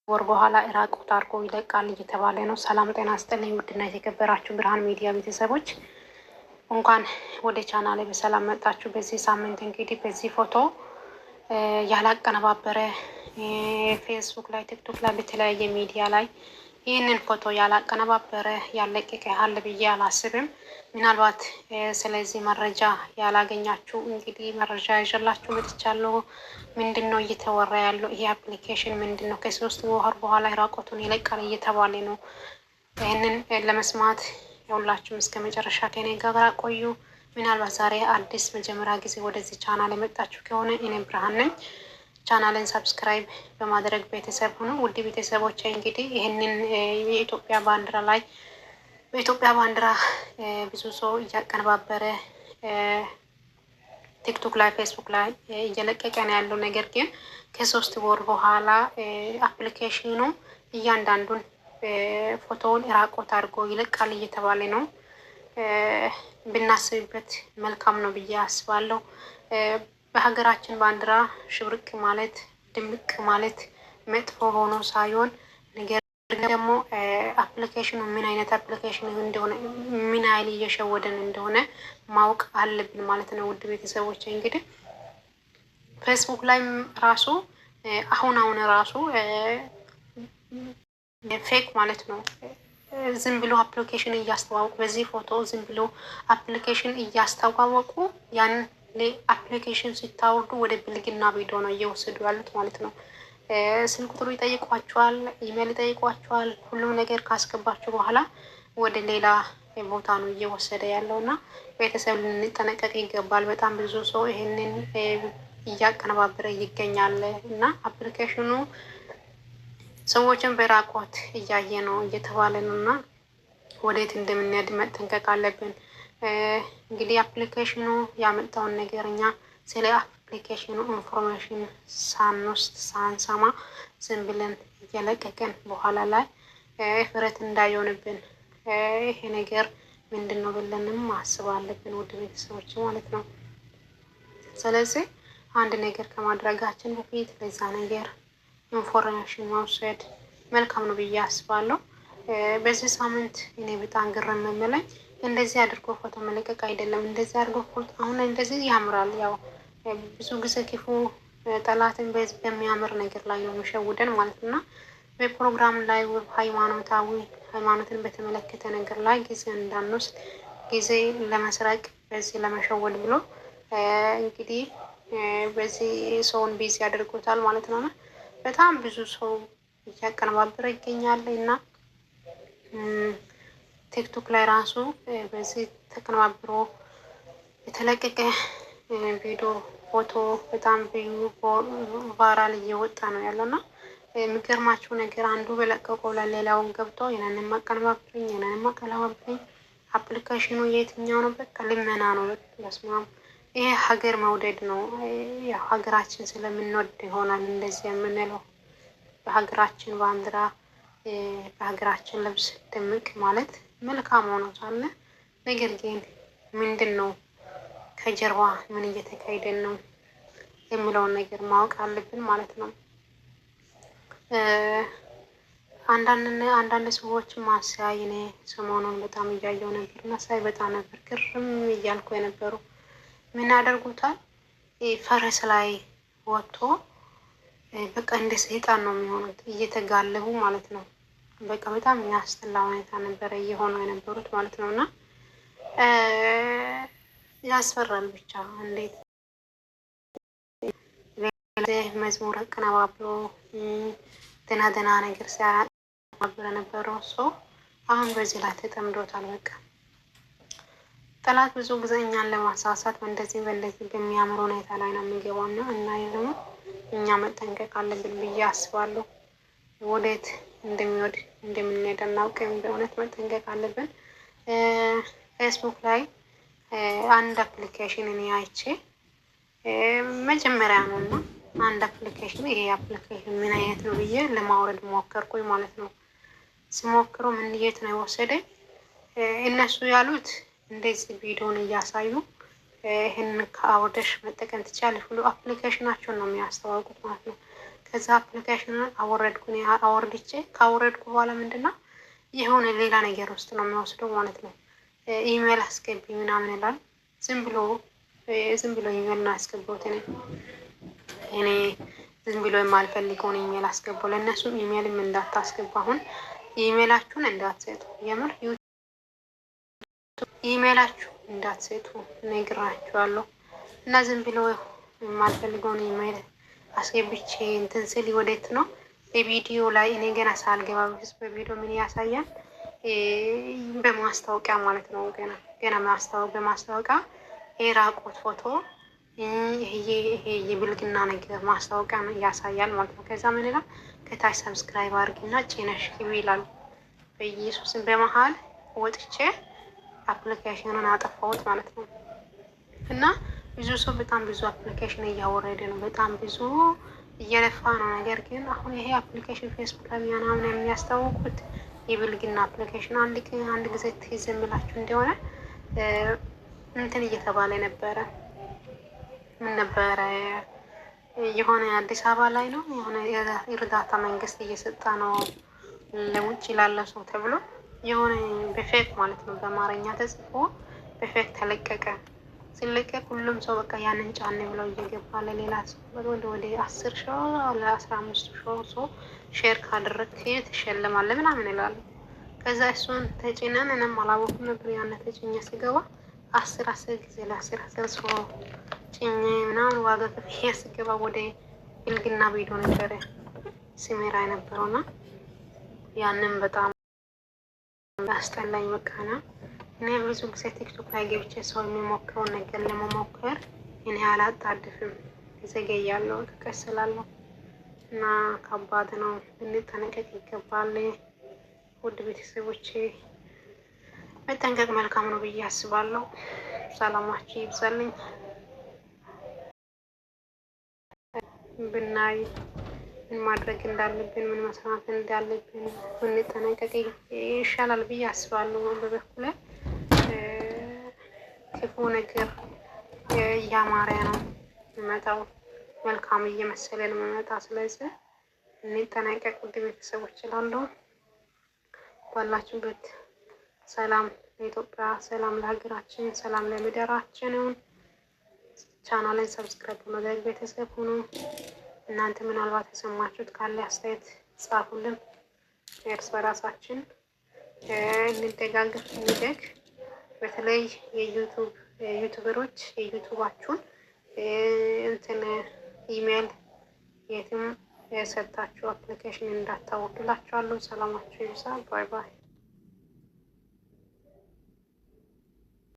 ወር በኋላ ኢራቆት አድርጎ ይለቃል እየተባለ ነው። ሰላም ጤና ይስጥልኝ ውድና የተከበራችሁ ብርሃን ሚዲያ ቤተሰቦች እንኳን ወደ ቻናሌ በሰላም መጣችሁ። በዚህ ሳምንት እንግዲህ በዚህ ፎቶ ያላቀነባበረ ፌስቡክ ላይ፣ ቲክቶክ ላይ፣ በተለያየ ሚዲያ ላይ ይህንን ፎቶ ያላቀነባበረ ያለቀቀ አለ ብዬ አላስብም። ምናልባት ስለዚህ መረጃ ያላገኛችሁ እንግዲህ መረጃ ይዤላችሁ መጥቻለሁ። ምንድን ነው እየተወራ ያለው? ይሄ አፕሊኬሽን ምንድን ነው? ከ3 ወር በኋላ ራቆቱን ይለቃል እየተባለ ነው። ይህንን ለመስማት ሁላችሁም እስከ መጨረሻ ከኔ ጋር ቆዩ። ምናልባት ዛሬ አዲስ መጀመሪያ ጊዜ ወደዚህ ቻናል የመጣችሁ ከሆነ እኔ ብርሃን ነኝ። ቻናልን ሰብስክራይብ በማድረግ ቤተሰብ ሁኑ። ውድ ቤተሰቦች እንግዲህ ይህንን የኢትዮጵያ ባንዲራ ላይ በኢትዮጵያ ባንዲራ ብዙ ሰው እያቀነባበረ ቲክቶክ ላይ፣ ፌስቡክ ላይ እየለቀቀ ነው ያለው። ነገር ግን ከ3 ወር በኋላ አፕሊኬሽኑ እያንዳንዱን ፎቶውን ራቆት አድርጎ ይለቃል እየተባለ ነው። ብናስብበት መልካም ነው ብዬ አስባለሁ። በሀገራችን ባንዲራ ሽብርቅ ማለት ድምቅ ማለት መጥፎ ሆኖ ሳይሆን ነገር ደግሞ አፕሊኬሽኑ ምን አይነት አፕሊኬሽን እንደሆነ ምን ያህል እየሸወደን እንደሆነ ማወቅ አለብን ማለት ነው። ውድ ቤተሰቦች እንግዲህ ፌስቡክ ላይም ራሱ አሁን ራሱ ፌክ ማለት ነው ዝም ብሎ አፕሊኬሽን እያስተዋወቁ በዚህ ፎቶ ዝም ብሎ አፕሊኬሽን እያስተዋወቁ ያን አፕሊኬሽን ሲታወርዱ ወደ ብልግና ቪዲዮ ነው እየወሰዱ ያሉት ማለት ነው። ስልክ ቁጥሩ ይጠይቋቸዋል፣ ኢሜል ይጠይቋቸዋል። ሁሉም ነገር ካስገባችሁ በኋላ ወደ ሌላ ቦታ ነው እየወሰደ ያለው እና ቤተሰብ ልንጠነቀቅ ይገባል። በጣም ብዙ ሰው ይህንን እያቀነባበረ ይገኛል እና አፕሊኬሽኑ ሰዎችን በራቆት እያየ ነው እየተባለ ነው እና ወዴት እንደምንሄድ መጠንቀቅ አለብን። እንግዲህ አፕሊኬሽኑ ያመጣውን ነገር እኛ ስለ አፕሊኬሽኑ ኢንፎርሜሽን ሳንወስድ ሳንሰማ ዝም ብለን እየለቀቅን በኋላ ላይ ፍረት እንዳይሆንብን ይሄ ነገር ምንድን ነው ብለንም ማሰብ አለብን ውድ ቤተሰቦች ማለት ነው። ስለዚህ አንድ ነገር ከማድረጋችን በፊት በዛ ነገር ኢንፎርሜሽን መውሰድ መልካም ነው ብዬ አስባለሁ። በዚህ ሳምንት እኔ በጣም ግርም የምለኝ እንደዚህ አድርጎ ፎቶ መለቀቅ አይደለም። እንደዚህ አድርጎ ፎቶ አሁን እንደዚህ ያምራል። ያው ብዙ ጊዜ ክፉ ጠላትን በሚያምር ነገር ላይ ነው የሚሸውደን ማለት እና በፕሮግራም ላይ ሃይማኖትን በተመለከተ ነገር ላይ ጊዜ እንዳንወስድ ጊዜ ለመስረቅ በዚህ ለመሸወድ ብሎ እንግዲህ በዚህ ሰውን ቢዚ ያደርጉታል ማለት ነው። በጣም ብዙ ሰው እያቀነባበረ ይገኛል እና ቲክቶክ ላይ ራሱ በዚህ ተቀነባብሮ የተለቀቀ ቪዲዮ ፎቶ በጣም ቫይራል እየወጣ ነው ያለው እና የሚገርማችሁ ነገር አንዱ በለቀቀው ለሌላውን ገብቶ የናንም ማቀነባብረኝ የናንም ማቀነባብረኝ አፕሊኬሽኑ የትኛው ነው? በቃ ልመና ነው። በስማም ይሄ ሀገር መውደድ ነው። ያው ሀገራችን ስለምንወድ ይሆናል እንደዚህ የምንለው። በሀገራችን ባንዲራ በሀገራችን ልብስ ድምቅ ማለት መልካም ሆኖ ሳለ ነገር ግን ምንድን ነው ከጀርባ ምን እየተካሄደን ነው የሚለውን ነገር ማወቅ አለብን ማለት ነው። አንዳንድ ሰዎች ማሳይ እኔ ሰሞኑን በጣም እያየው ነበር እና ሳይ በጣም ነበር ግርም እያልኩ የነበሩ ምን ያደርጉታል? ፈረስ ላይ ወጥቶ በቃ እንደ ሰይጣን ነው የሚሆኑት እየተጋለቡ ማለት ነው። በቃ በጣም የሚያስጠላ ሁኔታ ነበረ እየሆኑ የነበሩት ማለት ነው እና ያስፈራል። ብቻ እንዴት መዝሙር አቀነባብሮ ደህና ነገር ሲያቀነባብር የነበረው ሰው አሁን በዚህ ላይ ተጠምዶታል። በቃ ጠላት ብዙ ጊዜ እኛን ለማሳሳት በእንደዚህ በሚያምር ሁኔታ ላይ ነው የሚገባው እና ደግሞ እኛ መጠንቀቅ አለብን ብዬ አስባለሁ። ወዴት እንደምንሄድ አናውቅም። በእውነት መጠንቀቅ አለብን። ፌስቡክ ላይ አንድ አፕሊኬሽን እኔ አይቼ መጀመሪያ ነው እና አንድ አፕሊኬሽን ይሄ አፕሊኬሽን ምን አይነት ነው ብዬ ለማውረድ ሞከርኩኝ ማለት ነው። ሲሞክረው ምን የት ነው የወሰደኝ? እነሱ ያሉት እንደዚህ ቪዲዮን እያሳዩ ይህንን ከአውርደሽ መጠቀም ትችላለሽ ብሎ አፕሊኬሽናቸውን ነው የሚያስተዋውቁት ማለት ነው። ከዛ አፕሊኬሽኑን አወርድቼ ካወረድኩ በኋላ ምንድነው የሆነ ሌላ ነገር ውስጥ ነው የሚወስደው ማለት ነው። ኢሜል አስገቢ ምናምን ይላል። ዝም ብሎ ኢሜል ነው ያስገባሁት እኔ ዝም ብሎ የማልፈልገውን ኢሜል አስገባው። ለእነሱም ኢሜልም እንዳታስገባ፣ አሁን ኢሜላችሁን እንዳትሰጡ፣ የምር ኢሜላችሁ እንዳትሰጡ ነግራችኋለሁ። እና ዝም ብሎ የማልፈልገውን ኢሜል አስገብቼ እንትን ስል ወዴት ነው በቪዲዮ ላይ እኔ ገና ሳልገባ በፊት በቪዲዮ ምን ያሳያል? በማስታወቂያ ማለት ነው። ገና በማስታወቂያ የራቁት ፎቶ ይሄ የብልግና ነገር ማስታወቂያ ያሳያል ማለት ነው። ከዛ ምን ይላል? ከታች ሰብስክራይብ አድርጊና ጭነሽ ግቢ ይላል። በኢየሱስን በመሀል ወጥቼ አፕሊኬሽኑን አጠፋሁት ማለት ነው። እና ብዙ ሰው በጣም ብዙ አፕሊኬሽን እያወረደ ነው፣ በጣም ብዙ እየለፋ ነው። ነገር ግን አሁን ይሄ አፕሊኬሽን ፌስቡክ ላይ ምናምን የሚያስታውቁት የብልግና አፕሊኬሽን አንድ ጊዜ ትይዝ የምላችሁ እንደሆነ እንትን እየተባለ ነበረ። ምን ነበረ? የሆነ አዲስ አበባ ላይ ነው የሆነ እርዳታ መንግስት እየሰጠ ነው ለውጭ ላለ ሰው ተብሎ የሆነ በፌክ ማለት ነው በአማርኛ ተጽፎ በፌክ ተለቀቀ። ሲለቀቅ ሁሉም ሰው በቃ ያንን ጫን ብለው እየገባ ለሌላ ሰው ወደ 10 ሺህ ለ15 ሺህ ሰው ሼር ካደረግ ትሸልማለ ምናምን ይላሉ። ከዛ እሱን ተጭነን እኔም አላወኩም ነበር። ያነ ተጭኘ ስገባ 10 ጊዜ ለ10 ሰው ጭኜ ምናምን ዋጋ ከፍዬ ስገባ ወደ ብልግና ቪዲዮ ነበረ ሲሜራ የነበረውና ያንን በጣም ያስጠላኝ በቃ ነው። እኔ ብዙ ጊዜ ቲክቶክ ላይ ገብቼ ሰው የሚሞክረውን ነገር ለመሞከር እኔ አላጣድፍም፣ እዘገያለሁ፣ እከሰላለሁ እና ከባድ ነው። ልንጠነቀቅ ይገባል። ውድ ቤተሰቦቼ መጠንቀቅ መልካም ነው ብዬ አስባለሁ። ሰላማችሁ ይብዛልኝ። ብናይ ምን ማድረግ እንዳለብን ምን መስራት እንዳለብን ብንጠነቀቅ ይሻላል ብዬ አስባለሁ። በበኩሌ ክፉ ነገር እያማረ ነው የሚመጣው፣ መልካም እየመሰለ ነው የሚመጣ። ስለዚህ እንጠነቀቅ ውድ ቤተሰቦች እላለሁ። ባላችሁበት ሰላም ለኢትዮጵያ፣ ሰላም ለሀገራችን፣ ሰላም ለምድራችን ይሁን። ቻናልን ሰብስክራይብ በማድረግ ቤተሰብ ሁኑ። እናንተ ምናልባት የሰማችሁት ካለ አስተያየት ጻፉልን። እርስ በራሳችን እንደጋገፍ እንደግ። በተለይ የዩቱበሮች የዩቱባችሁን እንትን ኢሜል የትም የሰጣችሁ አፕሊኬሽን እንዳታወርዱላችኋለሁ። ሰላማችሁ ይብዛ። ባይ ባይ።